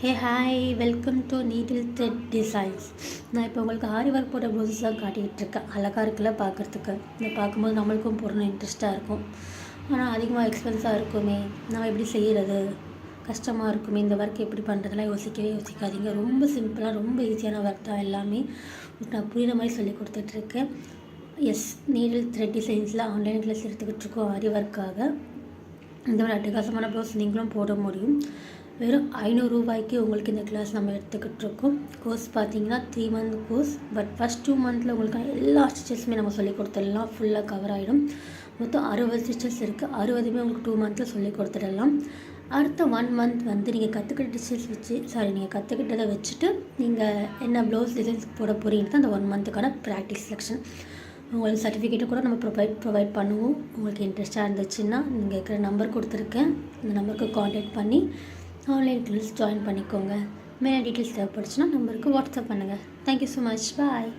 Hey hi, welcome to needle thread designs. நான் இப்போ உங்களுக்கு ஆரி ஒர்க் போட்ட ப்ளவுஸஸ் தான் காட்டிகிட்டு இருக்கேன். அழகாக இருக்குல்ல பார்க்குறதுக்கு. இதை பார்க்கும்போது நம்மளுக்கும் போடணும் இன்ட்ரெஸ்ட்டாக இருக்கும். ஆனால் அதிகமாக எக்ஸ்பென்ஸாக இருக்குமே, நம்ம எப்படி செய்கிறது, கஷ்டமாக இருக்குமே, இந்த ஒர்க் எப்படி பண்ணுறதுலாம் யோசிக்காதீங்க. ரொம்ப சிம்பிளாக ரொம்ப ஈஸியான ஒர்க் தான் எல்லாமே. நான் புரிகிற மாதிரி சொல்லி கொடுத்துட்ருக்கேன். எஸ், நீடில் த்ரெட் டிசைன்ஸில் ஆன்லைன் கிளாஸ் எடுத்துக்கிட்டு இருக்கோம் ஆரி ஒர்க்காக. இந்த ஒரு அட்டகாசமான ப்ளவுஸ் நீங்களும் போட முடியும். வெறும் 500 ரூபாய்க்கு உங்களுக்கு இந்த கிளாஸ் நம்ம எடுத்துக்கிட்டு இருக்கோம். கோர்ஸ் பார்த்தீங்கன்னா 3 மந்த் கோர்ஸ். பட் ஃபஸ்ட் 2 மந்தில் உங்களுக்கு எல்லா ஸ்டிச்சஸுமே நம்ம சொல்லிக் கொடுத்துடலாம். ஃபுல்லாக கவர் ஆகிடும். மொத்தம் 60 ஸ்டிச்சஸ் இருக்குது. 60மே உங்களுக்கு 2 மந்தில் சொல்லி கொடுத்துடலாம். அடுத்த 1 மந்த் வந்து நீங்கள் கற்றுக்கிட்டதை வச்சுட்டு நீங்கள் என்ன ப்ளவுஸ் டிசைன்ஸ் போட போகிறீங்கன்னா அந்த 1 மந்த்துக்கான ப்ராக்டிஸ் செக்ஷன் உங்களுக்கு சர்டிஃபிகேட்டை கூட நம்ம ப்ரொவைட் பண்ணுவோம். உங்களுக்கு இன்ட்ரெஸ்ட்டாக இருந்துச்சுன்னா நீங்கள் இருக்கிற நம்பர் கொடுத்துருக்கேன், இந்த நம்பருக்கு காண்டாக்ட் பண்ணி ஆன்லைன் கிளாஸ் ஜாயின் பண்ணிக்கோங்க. மேலே டீட்டெயில்ஸ் தேவைப்படுச்சுன்னா நம்பருக்கு வாட்ஸ்அப் பண்ணுங்கள். Thank you so much. பாய்.